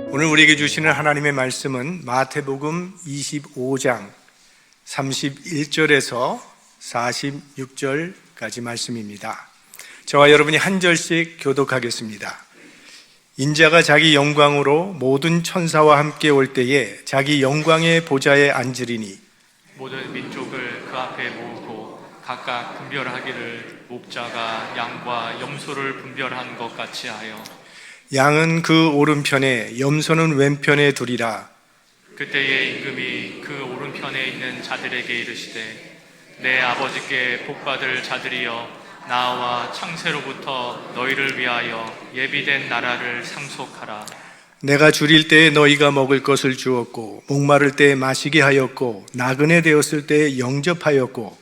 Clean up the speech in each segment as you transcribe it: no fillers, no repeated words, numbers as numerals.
오늘 우리에게 주시는 하나님의 말씀은 마태복음 25장 31절에서 46절까지 말씀입니다. 저와 여러분이 한 절씩 교독하겠습니다. 인자가 자기 영광으로 모든 천사와 함께 올 때에 자기 영광의 보좌에 앉으리니 모든 민족을 그 앞에 모으고 각각 분별하기를 목자가 양과 염소를 분별한 것 같이 하여 양은 그 오른편에 염소는 왼편에 두리라. 그때의 임금이 그 오른편에 있는 자들에게 이르시되 내 아버지께 복받을 자들이여 나와 창세로부터 너희를 위하여 예비된 나라를 상속하라. 내가 줄일 때에 너희가 먹을 것을 주었고 목마를 때에 마시게 하였고 나그네 되었을 때에 영접하였고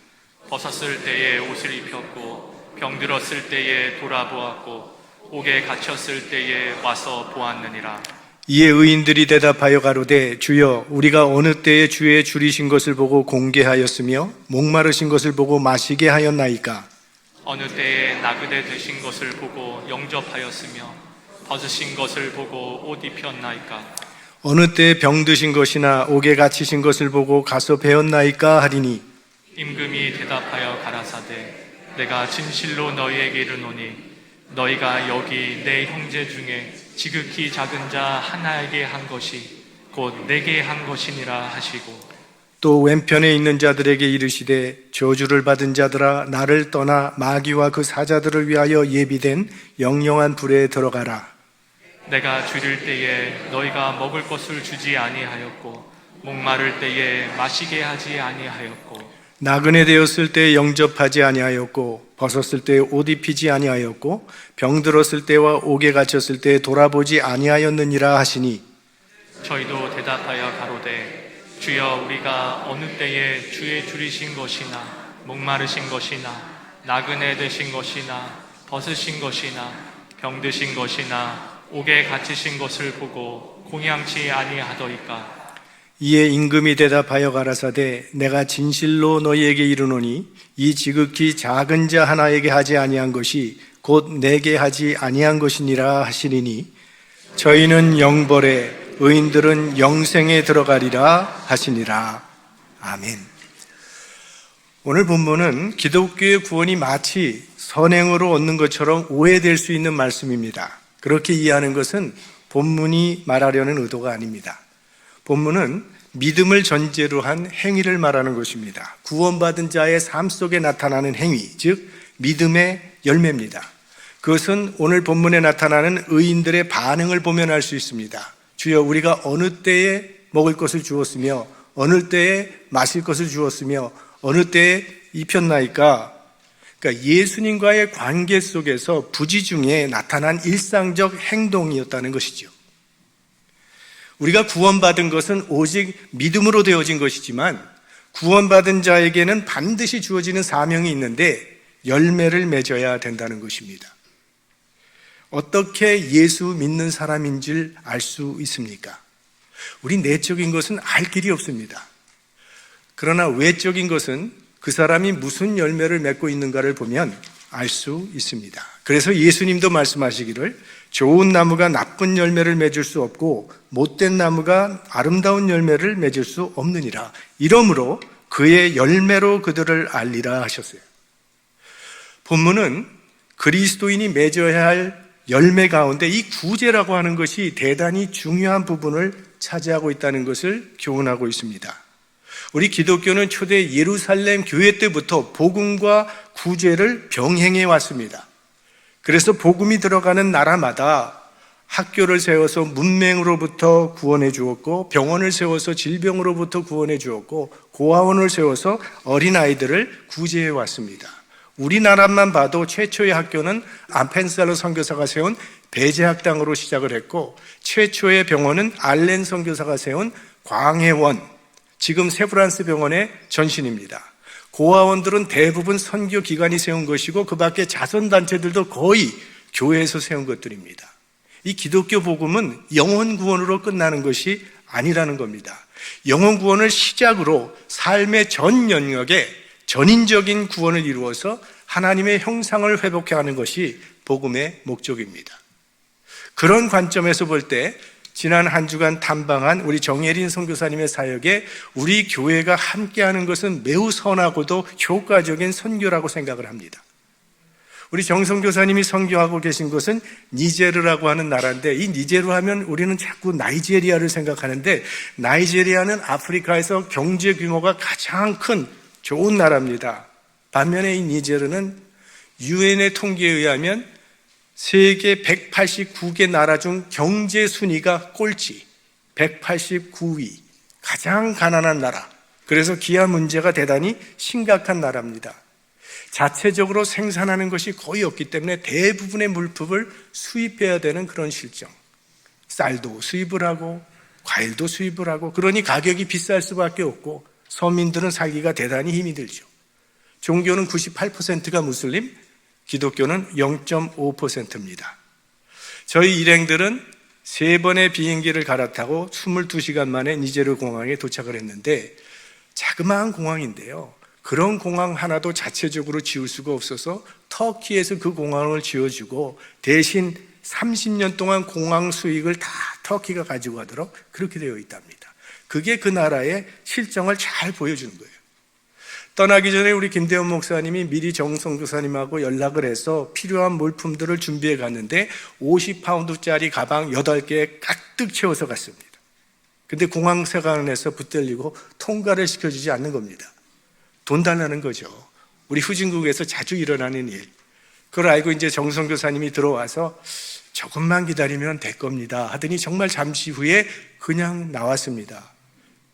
벗었을 때에 옷을 입혔고 병들었을 때에 돌아보았고 옥에 갇혔을 때에 와서 보았느니라. 이에 의인들이 대답하여 가로되 주여 우리가 어느 때에 주의 줄이신 것을 보고 공개하였으며 목마르신 것을 보고 마시게 하였나이까. 어느 때에 나그네 되신 것을 보고 영접하였으며 벗으신 것을 보고 옷 입혔나이까. 어느 때에 병드신 것이나 옥에 갇히신 것을 보고 가서 배웠나이까 하리니 임금이 대답하여 가라사대 내가 진실로 너희에게 이르노니 너희가 여기 내 형제 중에 지극히 작은 자 하나에게 한 것이 곧 내게 한 것이니라 하시고 또 왼편에 있는 자들에게 이르시되 저주를 받은 자들아 나를 떠나 마귀와 그 사자들을 위하여 예비된 영영한 불에 들어가라. 내가 줄일 때에 너희가 먹을 것을 주지 아니하였고 목마를 때에 마시게 하지 아니하였고 나그네 되었을 때 영접하지 아니하였고 벗었을 때 옷 입히지 아니하였고 병들었을 때와 옥에 갇혔을 때 돌아보지 아니하였느니라 하시니 저희도 대답하여 가로되 주여 우리가 어느 때에 주의 줄이신 것이나 목마르신 것이나 나그네 되신 것이나 벗으신 것이나 병드신 것이나 옥에 갇히신 것을 보고 공양치 아니하더이까. 이에 임금이 대답하여 가라사대 내가 진실로 너희에게 이르노니 이 지극히 작은 자 하나에게 하지 아니한 것이 곧 내게 하지 아니한 것이니라 하시리니 저희는 영벌에 의인들은 영생에 들어가리라 하시니라. 아멘. 오늘 본문은 기독교의 구원이 마치 선행으로 얻는 것처럼 오해될 수 있는 말씀입니다. 그렇게 이해하는 것은 본문이 말하려는 의도가 아닙니다. 본문은 믿음을 전제로 한 행위를 말하는 것입니다. 구원받은 자의 삶 속에 나타나는 행위, 즉 믿음의 열매입니다. 그것은 오늘 본문에 나타나는 의인들의 반응을 보면 알 수 있습니다. 주여 우리가 어느 때에 먹을 것을 주었으며 어느 때에 마실 것을 주었으며 어느 때에 입혔나이까. 그러니까 예수님과의 관계 속에서 부지 중에 나타난 일상적 행동이었다는 것이죠. 우리가 구원받은 것은 오직 믿음으로 되어진 것이지만 구원받은 자에게는 반드시 주어지는 사명이 있는데 열매를 맺어야 된다는 것입니다. 어떻게 예수 믿는 사람인 줄 알 수 있습니까? 우리 내적인 것은 알 길이 없습니다. 그러나 외적인 것은 그 사람이 무슨 열매를 맺고 있는가를 보면 알 수 있습니다. 그래서 예수님도 말씀하시기를 좋은 나무가 나쁜 열매를 맺을 수 없고 못된 나무가 아름다운 열매를 맺을 수 없느니라. 이러므로 그의 열매로 그들을 알리라 하셨어요. 본문은 그리스도인이 맺어야 할 열매 가운데 이 구제라고 하는 것이 대단히 중요한 부분을 차지하고 있다는 것을 교훈하고 있습니다. 우리 기독교는 초대 예루살렘 교회 때부터 복음과 구제를 병행해 왔습니다. 그래서 복음이 들어가는 나라마다 학교를 세워서 문맹으로부터 구원해 주었고 병원을 세워서 질병으로부터 구원해 주었고 고아원을 세워서 어린아이들을 구제해 왔습니다. 우리나라만 봐도 최초의 학교는 암펜살로 선교사가 세운 배제학당으로 시작을 했고 최초의 병원은 알렌 선교사가 세운 광해원, 지금 세브란스 병원의 전신입니다. 고아원들은 대부분 선교기관이 세운 것이고 그 밖에 자선단체들도 거의 교회에서 세운 것들입니다. 이 기독교 복음은 영혼 구원으로 끝나는 것이 아니라는 겁니다. 영혼 구원을 시작으로 삶의 전 영역에 전인적인 구원을 이루어서 하나님의 형상을 회복해가는 것이 복음의 목적입니다. 그런 관점에서 볼 때 지난 한 주간 탐방한 우리 정예린 선교사님의 사역에 우리 교회가 함께하는 것은 매우 선하고도 효과적인 선교라고 생각을 합니다. 우리 정 선교사님이 선교하고 계신 곳은 니제르라고 하는 나라인데, 이 니제르 하면 우리는 자꾸 나이지리아를 생각하는데, 나이지리아는 아프리카에서 경제 규모가 가장 큰 좋은 나라입니다. 반면에 이 니제르는 유엔의 통계에 의하면 세계 189개 나라 중 경제 순위가 꼴찌, 189위, 가장 가난한 나라. 그래서 기아 문제가 대단히 심각한 나라입니다. 자체적으로 생산하는 것이 거의 없기 때문에 대부분의 물품을 수입해야 되는 그런 실정. 쌀도 수입을 하고 과일도 수입을 하고, 그러니 가격이 비쌀 수밖에 없고 서민들은 살기가 대단히 힘이 들죠. 종교는 98%가 무슬림, 기독교는 0.5%입니다. 저희 일행들은 3번의 비행기를 갈아타고 22시간 만에 니제르 공항에 도착을 했는데, 자그마한 공항인데요, 그런 공항 하나도 자체적으로 지을 수가 없어서 터키에서 그 공항을 지어주고 대신 30년 동안 공항 수익을 다 터키가 가지고 가도록 그렇게 되어 있답니다. 그게 그 나라의 실정을 잘 보여주는 거예요. 떠나기 전에 우리 김대원 목사님이 미리 정 선교사님하고 연락을 해서 필요한 물품들을 준비해 갔는데 50파운드짜리 가방 8개 가득 채워서 갔습니다. 근데 공항세관에서 붙들리고 통과를 시켜주지 않는 겁니다. 돈 달라는 거죠. 우리 후진국에서 자주 일어나는 일. 그걸 알고 이제 정 선교사님이 들어와서 조금만 기다리면 될 겁니다 하더니 정말 잠시 후에 그냥 나왔습니다.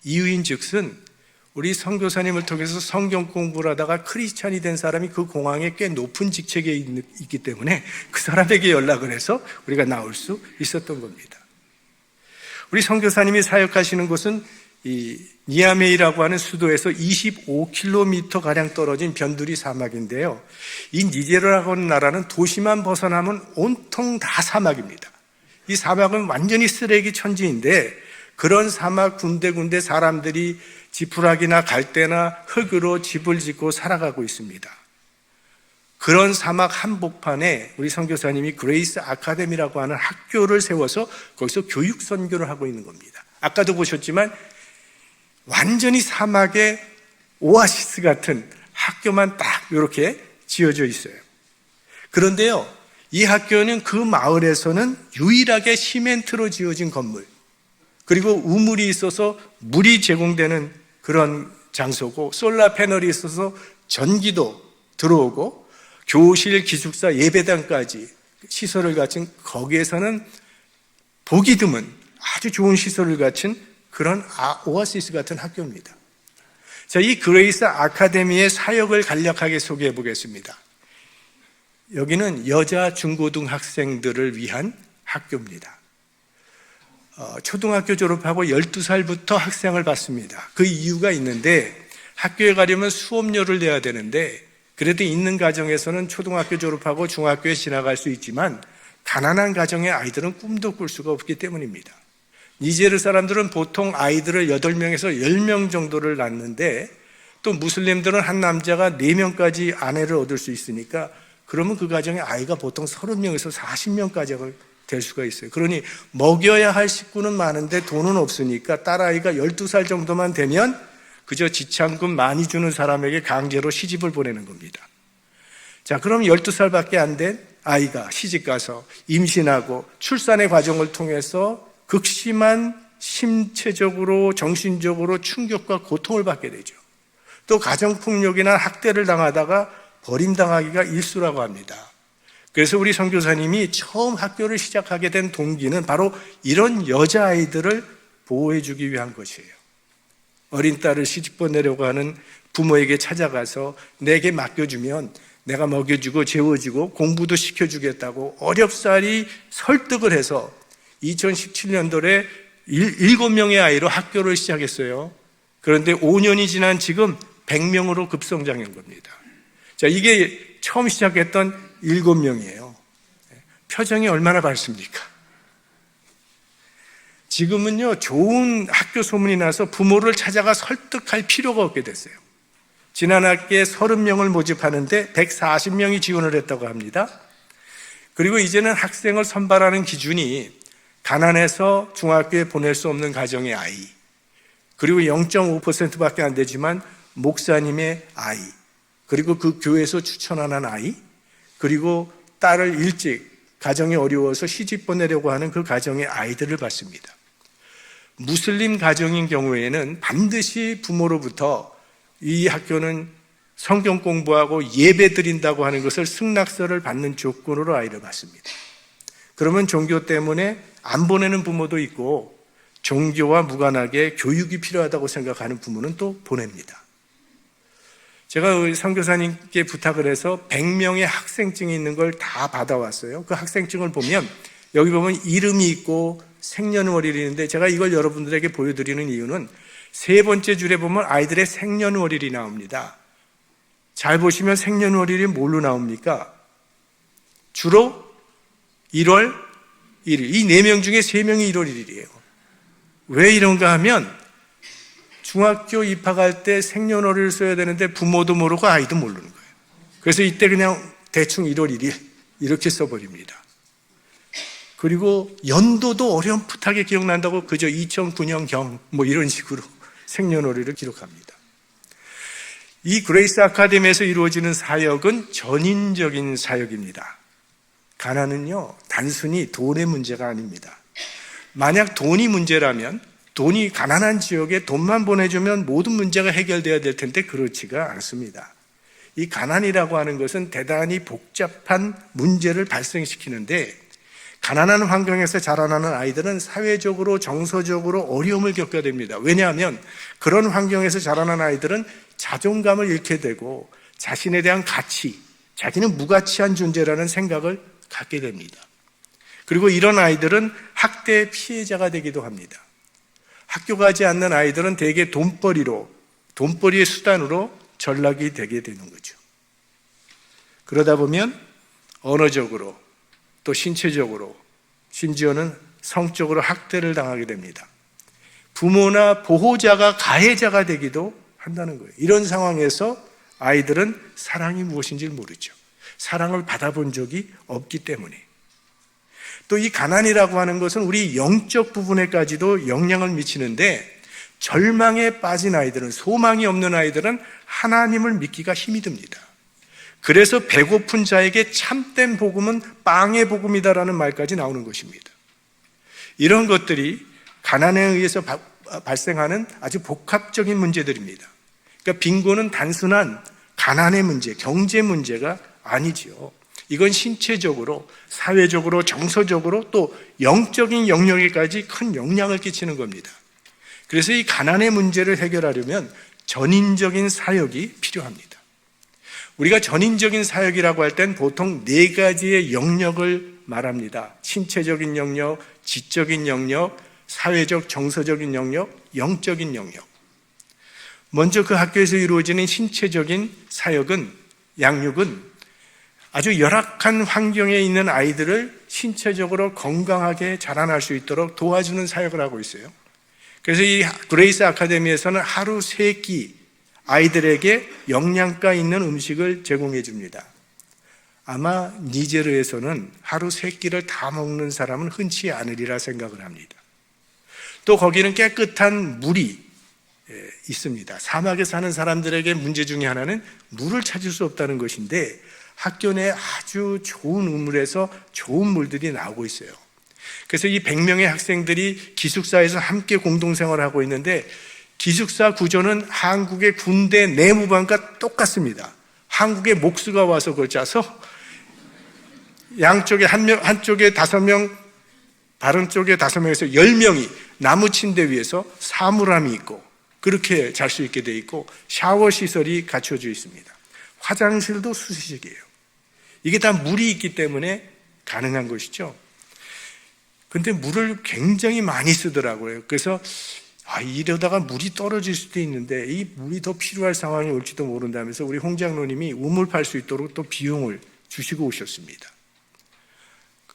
이유인 즉슨 우리 선교사님을 통해서 성경 공부를 하다가 크리스찬이 된 사람이 그 공항에 꽤 높은 직책에 있기 때문에 그 사람에게 연락을 해서 우리가 나올 수 있었던 겁니다. 우리 선교사님이 사역하시는 곳은 이 니아메이라고 하는 수도에서 25km 가량 떨어진 변두리 사막인데요, 이 니제르라고 하는 나라는 도시만 벗어나면 온통 다 사막입니다. 이 사막은 완전히 쓰레기 천지인데, 그런 사막 군데군데 사람들이 지푸라기나 갈대나 흙으로 집을 짓고 살아가고 있습니다. 그런 사막 한복판에 우리 선교사님이 그레이스 아카데미라고 하는 학교를 세워서 거기서 교육 선교를 하고 있는 겁니다. 아까도 보셨지만 완전히 사막의 오아시스 같은 학교만 딱 이렇게 지어져 있어요. 그런데요, 이 학교는 그 마을에서는 유일하게 시멘트로 지어진 건물, 그리고 우물이 있어서 물이 제공되는 그런 장소고, 솔라 패널이 있어서 전기도 들어오고, 교실, 기숙사, 예배당까지 시설을 갖춘, 거기에서는 보기 드문 아주 좋은 시설을 갖춘 그런 오아시스 같은 학교입니다. 자, 이 그레이스 아카데미의 사역을 간략하게 소개해 보겠습니다. 여기는 여자 중고등학생들을 위한 학교입니다. 초등학교 졸업하고 12살부터 학생을 받습니다. 그 이유가 있는데, 학교에 가려면 수업료를 내야 되는데, 그래도 있는 가정에서는 초등학교 졸업하고 중학교에 지나갈 수 있지만 가난한 가정의 아이들은 꿈도 꿀 수가 없기 때문입니다. 니제르 사람들은 보통 아이들을 8명에서 10명 정도를 낳는데, 또 무슬림들은 한 남자가 4명까지 아내를 얻을 수 있으니까, 그러면 그 가정의 아이가 보통 30명에서 40명까지 될 수가 있어요. 그러니 먹여야 할 식구는 많은데 돈은 없으니까 딸아이가 12살 정도만 되면 그저 지참금 많이 주는 사람에게 강제로 시집을 보내는 겁니다. 자, 그럼 12살밖에 안 된 아이가 시집가서 임신하고 출산의 과정을 통해서 극심한 신체적으로 정신적으로 충격과 고통을 받게 되죠. 또 가정폭력이나 학대를 당하다가 버림당하기가 일수라고 합니다. 그래서 우리 선교사님이 처음 학교를 시작하게 된 동기는 바로 이런 여자아이들을 보호해주기 위한 것이에요. 어린 딸을 시집 보내려고 하는 부모에게 찾아가서 내게 맡겨주면 내가 먹여주고 재워주고 공부도 시켜주겠다고 어렵사리 설득을 해서 2017년도에 7명의 아이로 학교를 시작했어요. 그런데 5년이 지난 지금 100명으로 급성장한 겁니다. 자, 이게 처음 시작했던 7명이에요. 표정이 얼마나 밝습니까? 지금은요, 좋은 학교 소문이 나서 부모를 찾아가 설득할 필요가 없게 됐어요. 지난 학기에 30명을 모집하는데 140명이 지원을 했다고 합니다. 그리고 이제는 학생을 선발하는 기준이 가난해서 중학교에 보낼 수 없는 가정의 아이, 그리고 0.5%밖에 안 되지만 목사님의 아이, 그리고 그 교회에서 추천하는 아이, 그리고 딸을 일찍 가정이 어려워서 시집 보내려고 하는 그 가정의 아이들을 받습니다. 무슬림 가정인 경우에는 반드시 부모로부터 이 학교는 성경 공부하고 예배 드린다고 하는 것을 승낙서를 받는 조건으로 아이를 받습니다. 그러면 종교 때문에 안 보내는 부모도 있고 종교와 무관하게 교육이 필요하다고 생각하는 부모는 또 보냅니다. 제가 선교사님께 부탁을 해서 100명의 학생증이 있는 걸 다 받아왔어요. 그 학생증을 보면 여기 보면 이름이 있고 생년월일이 있는데, 제가 이걸 여러분들에게 보여드리는 이유는 세 번째 줄에 보면 아이들의 생년월일이 나옵니다. 잘 보시면 생년월일이 뭘로 나옵니까? 주로 1월 1일. 이 4명 중에 3명이 1월 1일이에요. 왜 이런가 하면 중학교 입학할 때 생년월일을 써야 되는데 부모도 모르고 아이도 모르는 거예요. 그래서 이때 그냥 대충 1월 1일 이렇게 써버립니다. 그리고 연도도 어렴풋하게 기억난다고 그저 2009년경 뭐 이런 식으로 생년월일을 기록합니다. 이 그레이스 아카데미에서 이루어지는 사역은 전인적인 사역입니다. 가난은요, 단순히 돈의 문제가 아닙니다. 만약 돈이 문제라면, 돈이 가난한 지역에 돈만 보내주면 모든 문제가 해결돼야 될 텐데 그렇지가 않습니다. 이 가난이라고 하는 것은 대단히 복잡한 문제를 발생시키는데, 가난한 환경에서 자라나는 아이들은 사회적으로 정서적으로 어려움을 겪게 됩니다. 왜냐하면 그런 환경에서 자라난 아이들은 자존감을 잃게 되고 자신에 대한 가치, 자기는 무가치한 존재라는 생각을 갖게 됩니다. 그리고 이런 아이들은 학대의 피해자가 되기도 합니다. 학교 가지 않는 아이들은 대개 돈벌이의 수단으로 전락이 되게 되는 거죠. 그러다 보면 언어적으로 또 신체적으로, 심지어는 성적으로 학대를 당하게 됩니다. 부모나 보호자가 가해자가 되기도 한다는 거예요. 이런 상황에서 아이들은 사랑이 무엇인지 모르죠. 사랑을 받아본 적이 없기 때문에. 또 이 가난이라고 하는 것은 우리 영적 부분에까지도 영향을 미치는데, 절망에 빠진 아이들은, 소망이 없는 아이들은 하나님을 믿기가 힘이 듭니다. 그래서 배고픈 자에게 참된 복음은 빵의 복음이다라는 말까지 나오는 것입니다. 이런 것들이 가난에 의해서 발생하는 아주 복합적인 문제들입니다. 그러니까 빈곤은 단순한 가난의 문제, 경제 문제가 아니지요. 이건 신체적으로, 사회적으로, 정서적으로 또 영적인 영역에까지 큰 영향을 끼치는 겁니다. 그래서 이 가난의 문제를 해결하려면 전인적인 사역이 필요합니다. 우리가 전인적인 사역이라고 할 땐 보통 4가지의 영역을 말합니다. 신체적인 영역, 지적인 영역, 사회적, 정서적인 영역, 영적인 영역. 먼저 그 학교에서 이루어지는 신체적인 사역은, 양육은 아주 열악한 환경에 있는 아이들을 신체적으로 건강하게 자라날 수 있도록 도와주는 사역을 하고 있어요. 그래서 이 그레이스 아카데미에서는 하루 3끼 아이들에게 영양가 있는 음식을 제공해 줍니다. 아마 니제르에서는 하루 3끼를 다 먹는 사람은 흔치 않으리라 생각을 합니다. 또 거기는 깨끗한 물이 있습니다. 사막에 사는 사람들에게 문제 중에 하나는 물을 찾을 수 없다는 것인데, 학교 내에 아주 좋은 우물에서 좋은 물들이 나오고 있어요. 그래서 이 100명의 학생들이 기숙사에서 함께 공동생활을 하고 있는데, 기숙사 구조는 한국의 군대 내무반과 똑같습니다. 한국의 목수가 와서 그걸 짜서 양쪽에 한쪽에 5명, 다른 쪽에 5명에서 10명이 나무 침대 위에서 사물함이 있고 그렇게 잘 수 있게 돼 있고, 샤워 시설이 갖춰져 있습니다. 화장실도 수시식이에요. 이게 다 물이 있기 때문에 가능한 것이죠. 근데 물을 굉장히 많이 쓰더라고요. 그래서 이러다가 물이 떨어질 수도 있는데 이 물이 더 필요할 상황이 올지도 모른다면서 우리 홍 장로님이 우물 팔 수 있도록 또 비용을 주시고 오셨습니다.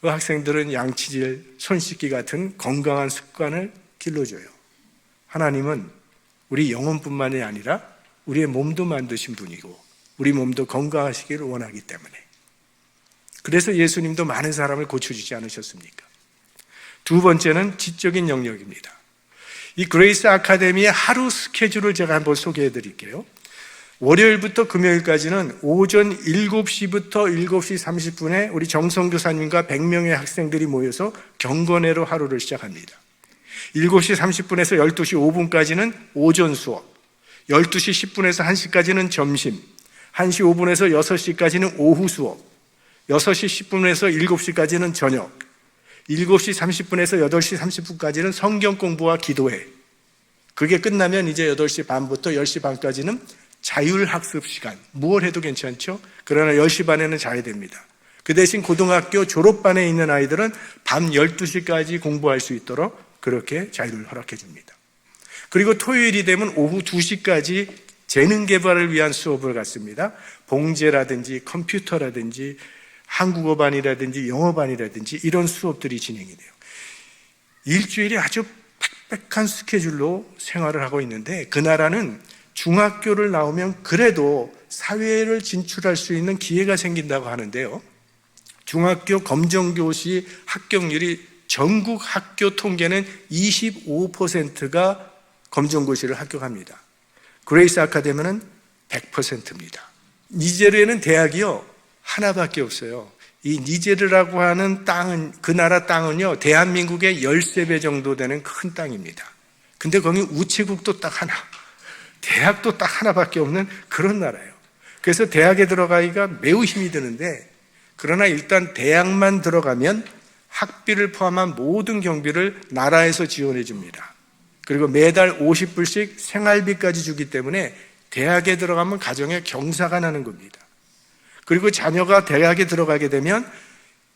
그 학생들은 양치질, 손 씻기 같은 건강한 습관을 길러줘요. 하나님은 우리 영혼뿐만이 아니라 우리의 몸도 만드신 분이고 우리 몸도 건강하시기를 원하기 때문에, 그래서 예수님도 많은 사람을 고쳐주지 않으셨습니까? 두 번째는 지적인 영역입니다. 이 그레이스 아카데미의 하루 스케줄을 제가 한번 소개해 드릴게요. 월요일부터 금요일까지는 오전 7시부터 7시 30분에 우리 정성교사님과 100명의 학생들이 모여서 경건회로 하루를 시작합니다. 7시 30분에서 12시 5분까지는 오전 수업, 12시 10분에서 1시까지는 점심, 1시 5분에서 6시까지는 오후 수업, 6시 10분에서 7시까지는 저녁, 7시 30분에서 8시 30분까지는 성경 공부와 기도회. 그게 끝나면 이제 8시 반부터 10시 반까지는 자율학습 시간. 뭘 해도 괜찮죠? 그러나 10시 반에는 자야 됩니다. 그 대신 고등학교 졸업반에 있는 아이들은 밤 12시까지 공부할 수 있도록 그렇게 자유를 허락해 줍니다. 그리고 토요일이 되면 오후 2시까지 재능 개발을 위한 수업을 갖습니다. 봉제라든지 컴퓨터라든지 한국어반이라든지 영어반이라든지 이런 수업들이 진행이 돼요. 일주일에 아주 빽빽한 스케줄로 생활을 하고 있는데, 그 나라는 중학교를 나오면 그래도 사회를 진출할 수 있는 기회가 생긴다고 하는데요. 중학교 검정교시 합격률이 전국 학교 통계는 25%가 검정고시를 합격합니다. 그레이스 아카데미는 100%입니다. 니제르에는 대학이요 하나밖에 없어요. 이 니제르라고 하는 땅은, 그 나라 땅은요 대한민국의 13배 정도 되는 큰 땅입니다. 근데 거기 우체국도 딱 하나, 대학도 딱 하나밖에 없는 그런 나라예요. 그래서 대학에 들어가기가 매우 힘이 드는데, 그러나 일단 대학만 들어가면 학비를 포함한 모든 경비를 나라에서 지원해 줍니다. 그리고 매달 50불씩 생활비까지 주기 때문에 대학에 들어가면 가정에 경사가 나는 겁니다. 그리고 자녀가 대학에 들어가게 되면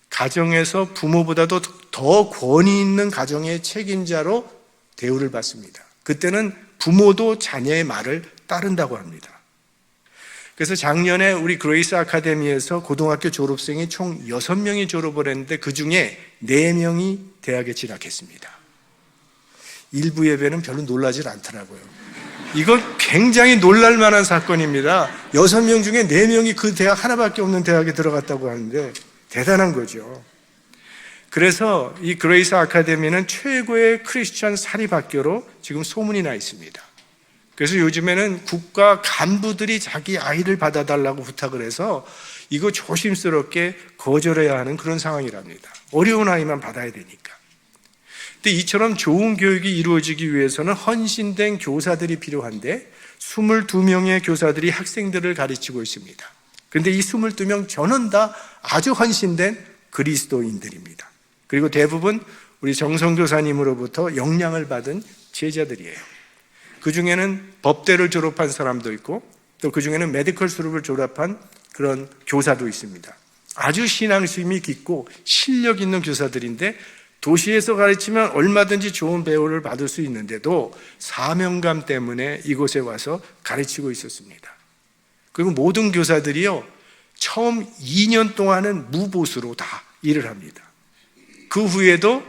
가정에서 부모보다도 더 권위 있는 가정의 책임자로 대우를 받습니다. 그때는 부모도 자녀의 말을 따른다고 합니다. 그래서 작년에 우리 그레이스 아카데미에서 고등학교 졸업생이 총 6명이 졸업을 했는데 그 중에 4명이 대학에 진학했습니다. 일부 예배는 별로 놀라질 않더라고요. 이건 굉장히 놀랄 만한 사건입니다. 6명 중에 4명이 그 대학 하나밖에 없는 대학에 들어갔다고 하는데 대단한 거죠. 그래서 이 그레이스 아카데미는 최고의 크리스천 사립학교로 지금 소문이 나 있습니다. 그래서 요즘에는 국가 간부들이 자기 아이를 받아달라고 부탁을 해서 이거 조심스럽게 거절해야 하는 그런 상황이랍니다. 어려운 아이만 받아야 되니까. 근데 이처럼 좋은 교육이 이루어지기 위해서는 헌신된 교사들이 필요한데 22명의 교사들이 학생들을 가르치고 있습니다. 그런데 이 22명 전원 다 아주 헌신된 그리스도인들입니다. 그리고 대부분 우리 정성교사님으로부터 영향을 받은 제자들이에요. 그 중에는 법대를 졸업한 사람도 있고 또 그 중에는 메디컬 수업을 졸업한 그런 교사도 있습니다. 아주 신앙심이 깊고 실력 있는 교사들인데 도시에서 가르치면 얼마든지 좋은 배우를 받을 수 있는데도 사명감 때문에 이곳에 와서 가르치고 있었습니다. 그리고 모든 교사들이요 처음 2년 동안은 무보수로 다 일을 합니다. 그 후에도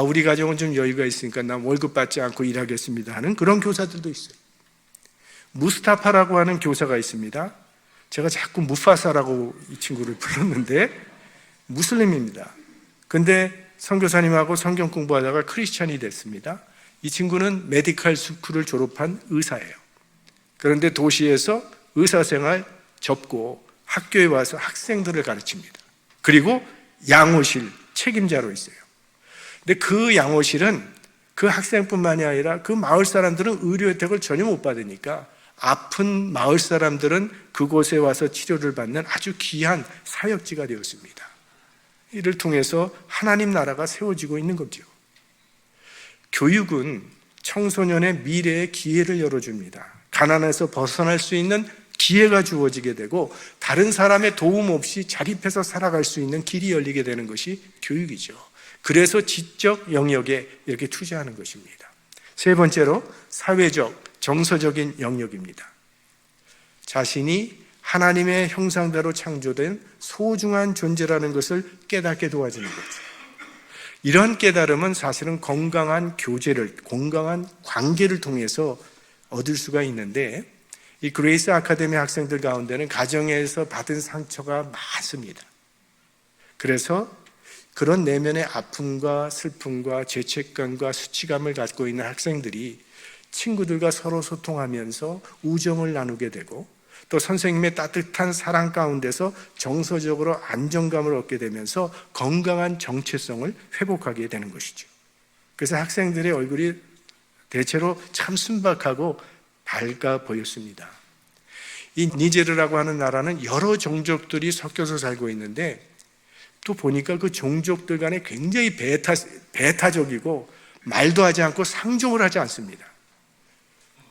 우리 가정은 좀 여유가 있으니까 난 월급 받지 않고 일하겠습니다 하는 그런 교사들도 있어요. 무스타파라고 하는 교사가 있습니다. 제가 자꾸 무파사라고 이 친구를 불렀는데 무슬림입니다. 근데 선교사님하고 성경 공부하다가 크리스찬이 됐습니다. 이 친구는 메디컬 스쿨을 졸업한 의사예요. 그런데 도시에서 의사생활 접고 학교에 와서 학생들을 가르칩니다. 그리고 양호실 책임자로 있어요. 근데 그 양호실은 그 학생뿐만이 아니라 그 마을 사람들은 의료 혜택을 전혀 못 받으니까 아픈 마을 사람들은 그곳에 와서 치료를 받는 아주 귀한 사역지가 되었습니다. 이를 통해서 하나님 나라가 세워지고 있는 거죠. 교육은 청소년의 미래의 기회를 열어줍니다. 가난에서 벗어날 수 있는 기회가 주어지게 되고 다른 사람의 도움 없이 자립해서 살아갈 수 있는 길이 열리게 되는 것이 교육이죠. 그래서 지적 영역에 이렇게 투자하는 것입니다. 세 번째로 사회적, 정서적인 영역입니다. 자신이 하나님의 형상대로 창조된 소중한 존재라는 것을 깨닫게 도와주는 거죠. 이런 깨달음은 사실은 건강한 교제를, 건강한 관계를 통해서 얻을 수가 있는데, 이 그레이스 아카데미 학생들 가운데는 가정에서 받은 상처가 많습니다. 그래서 그런 내면의 아픔과 슬픔과 죄책감과 수치감을 갖고 있는 학생들이 친구들과 서로 소통하면서 우정을 나누게 되고, 또 선생님의 따뜻한 사랑 가운데서 정서적으로 안정감을 얻게 되면서 건강한 정체성을 회복하게 되는 것이죠. 그래서 학생들의 얼굴이 대체로 참 순박하고 밝아 보였습니다. 이 니제르라고 하는 나라는 여러 종족들이 섞여서 살고 있는데, 또 보니까 그 종족들 간에 굉장히 배타적이고 말도 하지 않고 상종을 하지 않습니다.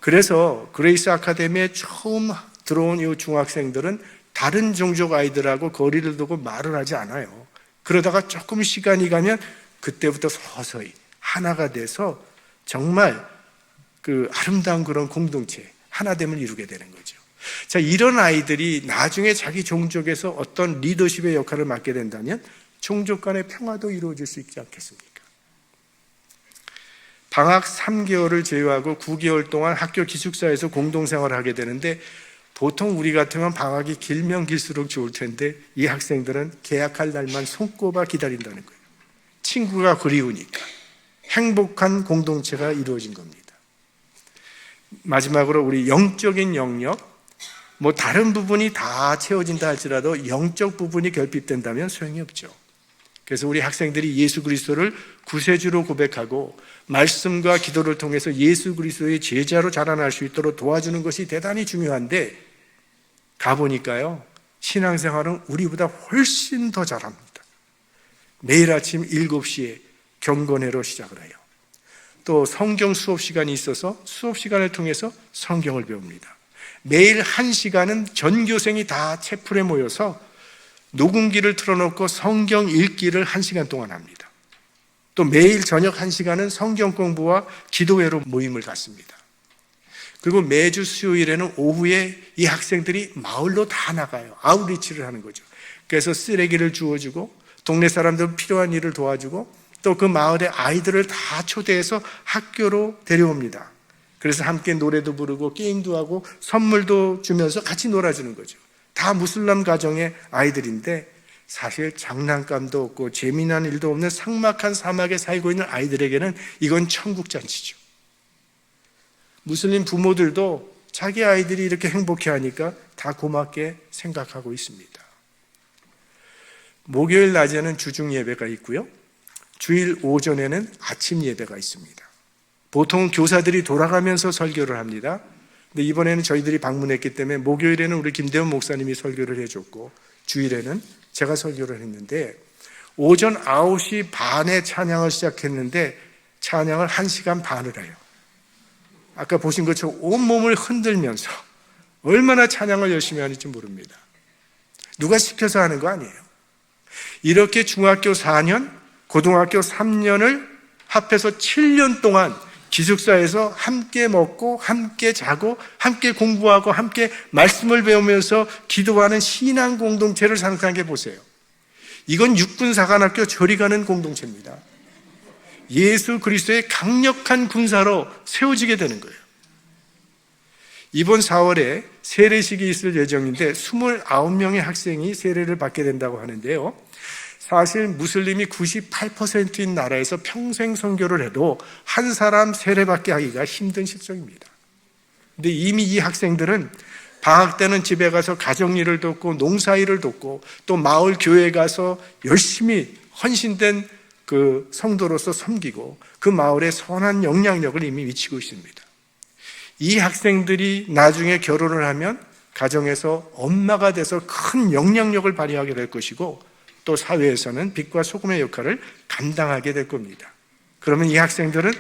그래서 그레이스 아카데미에 처음 들어온 이 중학생들은 다른 종족 아이들하고 거리를 두고 말을 하지 않아요. 그러다가 조금 시간이 가면 그때부터 서서히 하나가 돼서 정말 그 아름다운 그런 공동체, 하나됨을 이루게 되는 거죠. 자, 이런 아이들이 나중에 자기 종족에서 어떤 리더십의 역할을 맡게 된다면 종족 간의 평화도 이루어질 수 있지 않겠습니까? 방학 3개월을 제외하고 9개월 동안 학교 기숙사에서 공동생활을 하게 되는데, 보통 우리 같으면 방학이 길면 길수록 좋을 텐데 이 학생들은 개학할 날만 손꼽아 기다린다는 거예요. 친구가 그리우니까. 행복한 공동체가 이루어진 겁니다. 마지막으로 우리 영적인 영역, 다른 부분이 다 채워진다 할지라도 영적 부분이 결핍된다면 소용이 없죠. 그래서 우리 학생들이 예수 그리스도를 구세주로 고백하고 말씀과 기도를 통해서 예수 그리스도의 제자로 자라날 수 있도록 도와주는 것이 대단히 중요한데, 가보니까요, 신앙생활은 우리보다 훨씬 더 잘합니다. 매일 아침 7시에 경건회로 시작을 해요. 또 성경 수업 시간이 있어서 수업 시간을 통해서 성경을 배웁니다. 매일 1시간은 전교생이 다 채플에 모여서 녹음기를 틀어놓고 성경 읽기를 1시간 동안 합니다. 또 매일 저녁 1시간은 성경 공부와 기도회로 모임을 갖습니다. 그리고 매주 수요일에는 오후에 이 학생들이 마을로 다 나가요. 아웃리치를 하는 거죠. 그래서 쓰레기를 주워주고 동네 사람들 필요한 일을 도와주고 또 그 마을의 아이들을 다 초대해서 학교로 데려옵니다. 그래서 함께 노래도 부르고 게임도 하고 선물도 주면서 같이 놀아주는 거죠. 다 무슬람 가정의 아이들인데 사실 장난감도 없고 재미난 일도 없는 삭막한 사막에 살고 있는 아이들에게는 이건 천국잔치죠. 무슬림 부모들도 자기 아이들이 이렇게 행복해하니까 다 고맙게 생각하고 있습니다. 목요일 낮에는 주중 예배가 있고요, 주일 오전에는 아침 예배가 있습니다. 보통 교사들이 돌아가면서 설교를 합니다. 근데 이번에는 저희들이 방문했기 때문에 목요일에는 우리 김대원 목사님이 설교를 해줬고 주일에는 제가 설교를 했는데, 오전 9시 반에 찬양을 시작했는데 찬양을 1시간 반을 해요. 아까 보신 것처럼 온몸을 흔들면서 얼마나 찬양을 열심히 하는지 모릅니다. 누가 시켜서 하는 거 아니에요. 이렇게 중학교 4년, 고등학교 3년을 합해서 7년 동안 기숙사에서 함께 먹고 함께 자고 함께 공부하고 함께 말씀을 배우면서 기도하는 신앙 공동체를 상상해 보세요. 이건 육군사관학교 저리 가는 공동체입니다. 예수 그리스도의 강력한 군사로 세워지게 되는 거예요. 이번 4월에 세례식이 있을 예정인데 29명의 학생이 세례를 받게 된다고 하는데요, 사실 무슬림이 98%인 나라에서 평생 선교를 해도 한 사람 세례받게 하기가 힘든 실정입니다. 근데 이미 이 학생들은 방학 때는 집에 가서 가정일을 돕고 농사일을 돕고 또 마을 교회에 가서 열심히 헌신된 그 성도로서 섬기고 그 마을에 선한 영향력을 이미 미치고 있습니다. 이 학생들이 나중에 결혼을 하면 가정에서 엄마가 돼서 큰 영향력을 발휘하게 될 것이고 또 사회에서는 빛과 소금의 역할을 감당하게 될 겁니다. 그러면 이 학생들은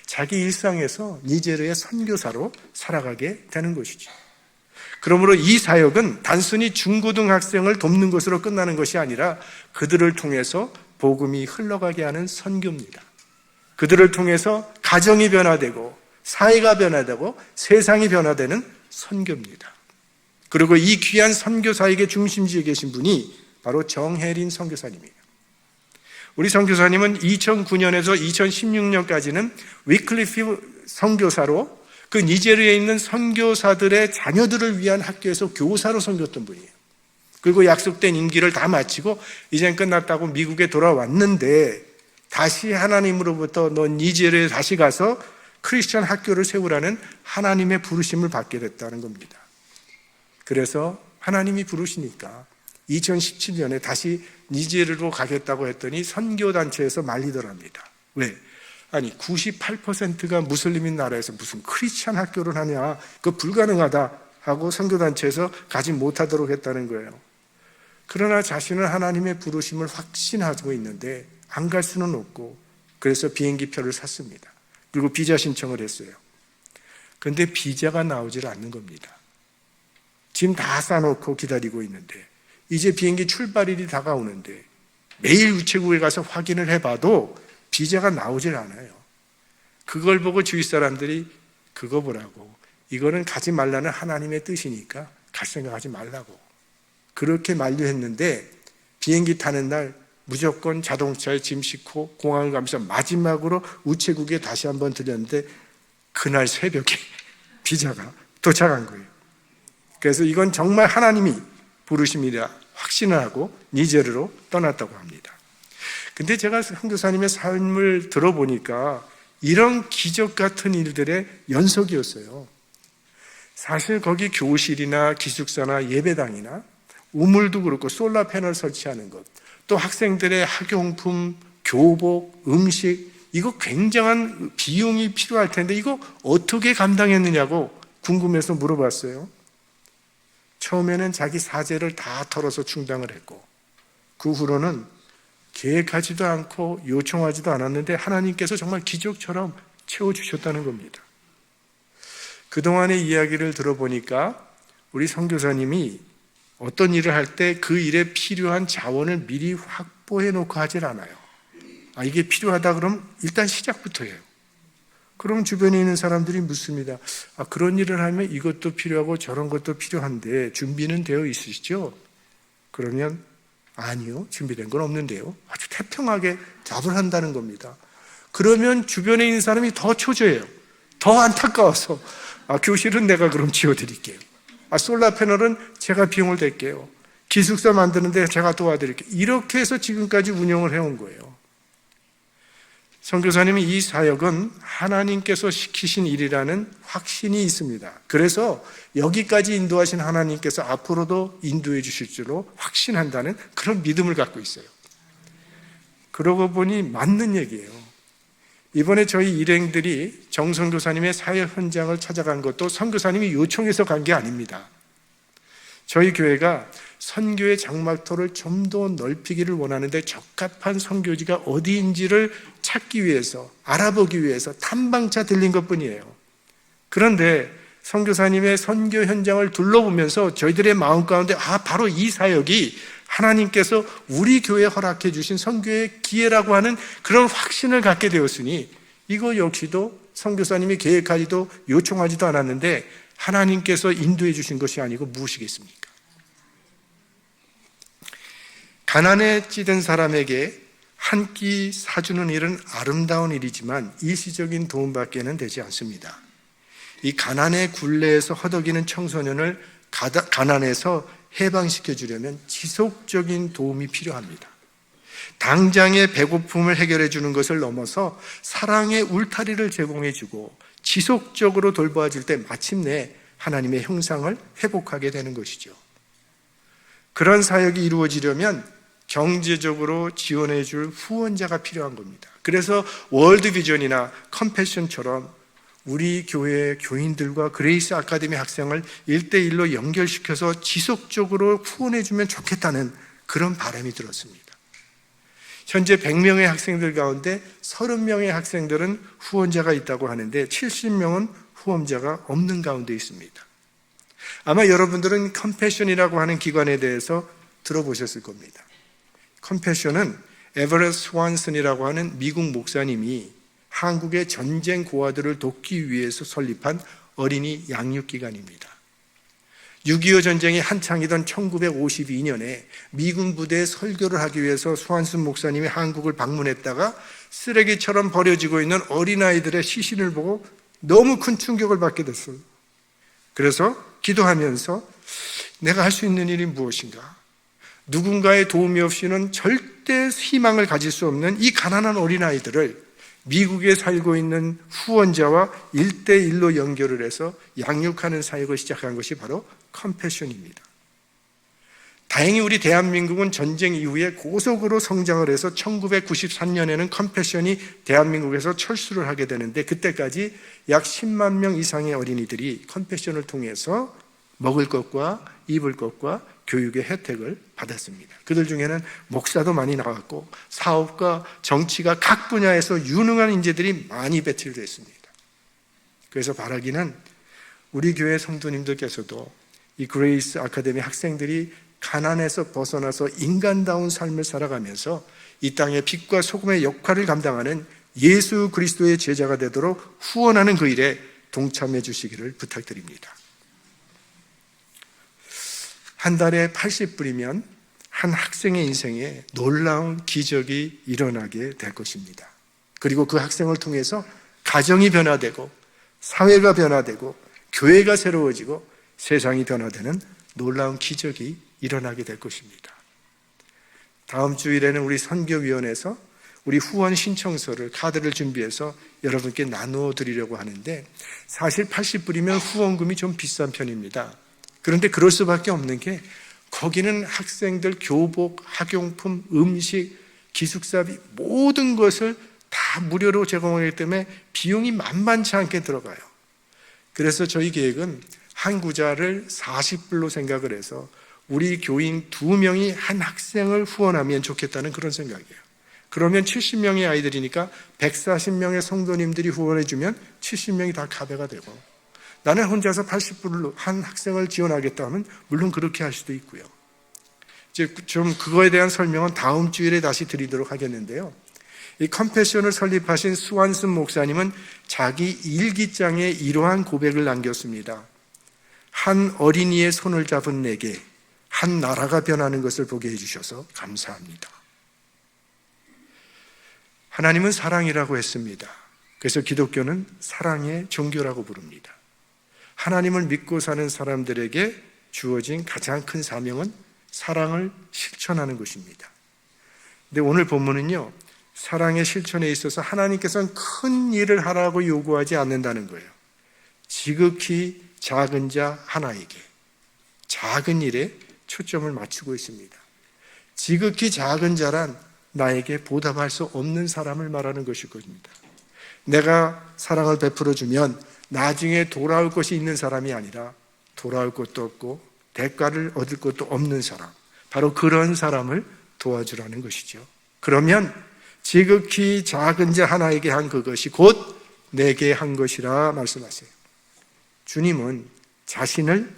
자기 일상에서 니제르의 선교사로 살아가게 되는 것이죠. 그러므로 이 사역은 단순히 중고등학생을 돕는 것으로 끝나는 것이 아니라 그들을 통해서 복음이 흘러가게 하는 선교입니다. 그들을 통해서 가정이 변화되고 사회가 변화되고 세상이 변화되는 선교입니다. 그리고 이 귀한 선교사에게 중심지에 계신 분이 바로 정혜린 선교사님이에요. 우리 선교사님은 2009년에서 2016년까지는 위클리프 선교사로 그 니제르에 있는 선교사들의 자녀들을 위한 학교에서 교사로 섬겼던 분이에요. 그리고 약속된 임기를 다 마치고 이젠 끝났다고 미국에 돌아왔는데 다시 하나님으로부터 너 니제르에 다시 가서 크리스천 학교를 세우라는 하나님의 부르심을 받게 됐다는 겁니다. 그래서 하나님이 부르시니까 2017년에 다시 니제르로 가겠다고 했더니 선교단체에서 말리더랍니다. 왜? 아니 98%가 무슬림인 나라에서 무슨 크리스천 학교를 하냐, 그거 불가능하다 하고 선교단체에서 가지 못하도록 했다는 거예요. 그러나 자신은 하나님의 부르심을 확신하고 있는데 안 갈 수는 없고 그래서 비행기표를 샀습니다. 그리고 비자 신청을 했어요. 그런데 비자가 나오질 않는 겁니다. 짐 다 싸놓고 기다리고 있는데 이제 비행기 출발일이 다가오는데 매일 우체국에 가서 확인을 해봐도 비자가 나오질 않아요. 그걸 보고 주위 사람들이 그거 보라고, 이거는 가지 말라는 하나님의 뜻이니까 갈 생각하지 말라고 그렇게 만류했는데 비행기 타는 날 무조건 자동차에 짐 싣고 공항을 가면서 마지막으로 우체국에 다시 한번 들렸는데 그날 새벽에 비자가 도착한 거예요. 그래서 이건 정말 하나님이 부르심이라 확신을 하고 니제르로 떠났다고 합니다. 근데 제가 선교사님의 삶을 들어보니까 이런 기적 같은 일들의 연속이었어요. 사실 거기 교실이나 기숙사나 예배당이나 우물도 그렇고 솔라 패널 설치하는 것, 또 학생들의 학용품, 교복, 음식, 이거 굉장한 비용이 필요할 텐데 이거 어떻게 감당했느냐고 궁금해서 물어봤어요. 처음에는 자기 사재를 다 털어서 충당을 했고 그 후로는 계획하지도 않고 요청하지도 않았는데 하나님께서 정말 기적처럼 채워주셨다는 겁니다. 그동안의 이야기를 들어보니까 우리 선교사님이 어떤 일을 할 때 그 일에 필요한 자원을 미리 확보해 놓고 하질 않아요. 이게 필요하다 그러면 일단 시작부터 해요. 그럼 주변에 있는 사람들이 묻습니다. 그런 일을 하면 이것도 필요하고 저런 것도 필요한데 준비는 되어 있으시죠? 그러면 아니요, 준비된 건 없는데요. 아주 태평하게 답을 한다는 겁니다. 그러면 주변에 있는 사람이 더 초조해요. 더 안타까워서 교실은 내가 그럼 지어드릴게요. 솔라 패널은 제가 비용을 댈게요. 기숙사 만드는데 제가 도와드릴게요. 이렇게 해서 지금까지 운영을 해온 거예요. 선교사님은 이 사역은 하나님께서 시키신 일이라는 확신이 있습니다. 그래서 여기까지 인도하신 하나님께서 앞으로도 인도해 주실 줄로 확신한다는 그런 믿음을 갖고 있어요. 그러고 보니 맞는 얘기예요. 이번에 저희 일행들이 정 선교사님의 사역 현장을 찾아간 것도 선교사님이 요청해서 간 게 아닙니다. 저희 교회가 선교의 장막토를 좀 더 넓히기를 원하는데 적합한 선교지가 어디인지를 찾기 위해서, 알아보기 위해서 탐방차 들린 것뿐이에요. 그런데 선교사님의 선교 현장을 둘러보면서 저희들의 마음 가운데 바로 이 사역이 하나님께서 우리 교회에 허락해 주신 선교의 기회라고 하는 그런 확신을 갖게 되었으니 이거 역시도 선교사님이 계획하지도 요청하지도 않았는데 하나님께서 인도해 주신 것이 아니고 무엇이겠습니까? 가난에 찌든 사람에게 한 끼 사주는 일은 아름다운 일이지만 일시적인 도움밖에는 되지 않습니다. 이 가난의 굴레에서 허덕이는 청소년을 가난에서 해방시켜 주려면 지속적인 도움이 필요합니다. 당장의 배고픔을 해결해 주는 것을 넘어서 사랑의 울타리를 제공해 주고 지속적으로 돌봐줄 때 마침내 하나님의 형상을 회복하게 되는 것이죠. 그런 사역이 이루어지려면 경제적으로 지원해 줄 후원자가 필요한 겁니다. 그래서 월드비전이나 컴패션처럼 우리 교회 교인들과 그레이스 아카데미 학생을 1대1로 연결시켜서 지속적으로 후원해 주면 좋겠다는 그런 바람이 들었습니다. 현재 100명의 학생들 가운데 30명의 학생들은 후원자가 있다고 하는데 70명은 후원자가 없는 가운데 있습니다. 아마 여러분들은 컴패션이라고 하는 기관에 대해서 들어보셨을 겁니다. 컴패션은 에버렛 스완슨이라고 하는 미국 목사님이 한국의 전쟁 고아들을 돕기 위해서 설립한 어린이 양육기관입니다. 6.25 전쟁이 한창이던 1952년에 미군 부대에 설교를 하기 위해서 수완순 목사님이 한국을 방문했다가 쓰레기처럼 버려지고 있는 어린아이들의 시신을 보고 너무 큰 충격을 받게 됐어요. 그래서 기도하면서 내가 할 수 있는 일이 무엇인가? 누군가의 도움이 없이는 절대 희망을 가질 수 없는 이 가난한 어린아이들을 미국에 살고 있는 후원자와 1대1로 연결을 해서 양육하는 사역을 시작한 것이 바로 컴패션입니다. 다행히 우리 대한민국은 전쟁 이후에 고속으로 성장을 해서 1993년에는 컴패션이 대한민국에서 철수를 하게 되는데, 그때까지 약 10만 명 이상의 어린이들이 컴패션을 통해서 먹을 것과 입을 것과 교육의 혜택을 받았습니다. 그들 중에는 목사도 많이 나왔고 사업과 정치가 각 분야에서 유능한 인재들이 많이 배출되어 있습니다. 그래서 바라기는 우리 교회 성도님들께서도 이 그레이스 아카데미 학생들이 가난에서 벗어나서 인간다운 삶을 살아가면서 이 땅의 빛과 소금의 역할을 감당하는 예수 그리스도의 제자가 되도록 후원하는 그 일에 동참해 주시기를 부탁드립니다. 한 달에 80불이면 한 학생의 인생에 놀라운 기적이 일어나게 될 것입니다. 그리고 그 학생을 통해서 가정이 변화되고 사회가 변화되고 교회가 새로워지고 세상이 변화되는 놀라운 기적이 일어나게 될 것입니다. 다음 주일에는 우리 선교위원회에서 우리 후원 신청서를, 카드를 준비해서 여러분께 나누어 드리려고 하는데, 사실 80불이면 후원금이 좀 비싼 편입니다. 그런데 그럴 수밖에 없는 게 거기는 학생들 교복, 학용품, 음식, 기숙사비 모든 것을 다 무료로 제공하기 때문에 비용이 만만치 않게 들어가요. 그래서 저희 계획은 한 구자를 40불로 생각을 해서 우리 교인 2명이 한 학생을 후원하면 좋겠다는 그런 생각이에요. 그러면 70명의 아이들이니까 140명의 성도님들이 후원해주면 70명이 다 카베가 되고, 나는 혼자서 80불로 한 학생을 지원하겠다 하면 물론 그렇게 할 수도 있고요. 이제 좀 그거에 대한 설명은 다음 주일에 다시 드리도록 하겠는데요. 이 컴패션을 설립하신 수완순 목사님은 자기 일기장에 이러한 고백을 남겼습니다. 한 어린이의 손을 잡은 내게 한 나라가 변하는 것을 보게 해주셔서 감사합니다. 하나님은 사랑이라고 했습니다. 그래서 기독교는 사랑의 종교라고 부릅니다. 하나님을 믿고 사는 사람들에게 주어진 가장 큰 사명은 사랑을 실천하는 것입니다. 근데 오늘 본문은요, 사랑의 실천에 있어서 하나님께서는 큰 일을 하라고 요구하지 않는다는 거예요. 지극히 작은 자 하나에게, 작은 일에 초점을 맞추고 있습니다. 지극히 작은 자란 나에게 보답할 수 없는 사람을 말하는 것일 것입니다. 내가 사랑을 베풀어 주면 나중에 돌아올 것이 있는 사람이 아니라 돌아올 것도 없고 대가를 얻을 것도 없는 사람, 바로 그런 사람을 도와주라는 것이죠. 그러면 지극히 작은 자 하나에게 한 그것이 곧 내게 한 것이라 말씀하세요. 주님은 자신을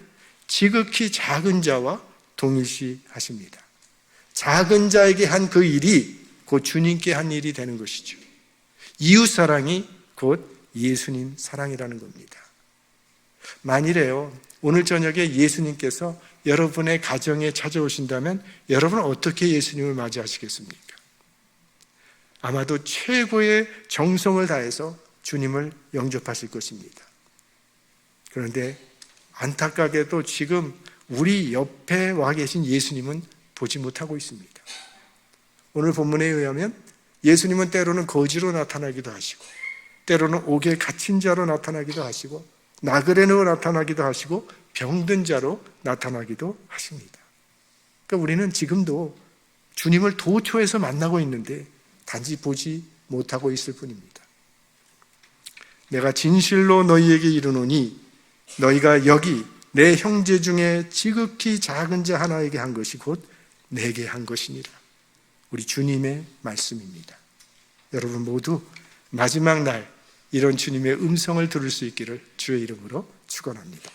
지극히 작은 자와 동일시하십니다. 작은 자에게 한 그 일이 곧 주님께 한 일이 되는 것이죠. 이웃사랑이 곧 예수님 사랑이라는 겁니다. 만일에요, 오늘 저녁에 예수님께서 여러분의 가정에 찾아오신다면 여러분은 어떻게 예수님을 맞이하시겠습니까? 아마도 최고의 정성을 다해서 주님을 영접하실 것입니다. 그런데 안타깝게도 지금 우리 옆에 와 계신 예수님은 보지 못하고 있습니다. 오늘 본문에 의하면 예수님은 때로는 거지로 나타나기도 하시고, 때로는 옥에 갇힌 자로 나타나기도 하시고, 나그네로 나타나기도 하시고, 병든 자로 나타나기도 하십니다. 그러니까 우리는 지금도 주님을 도처에서 만나고 있는데 단지 보지 못하고 있을 뿐입니다. 내가 진실로 너희에게 이르노니 너희가 여기 내 형제 중에 지극히 작은 자 하나에게 한 것이 곧 내게 한 것이니라. 우리 주님의 말씀입니다. 여러분 모두 마지막 날 이런 주님의 음성을 들을 수 있기를 주의 이름으로 축원합니다.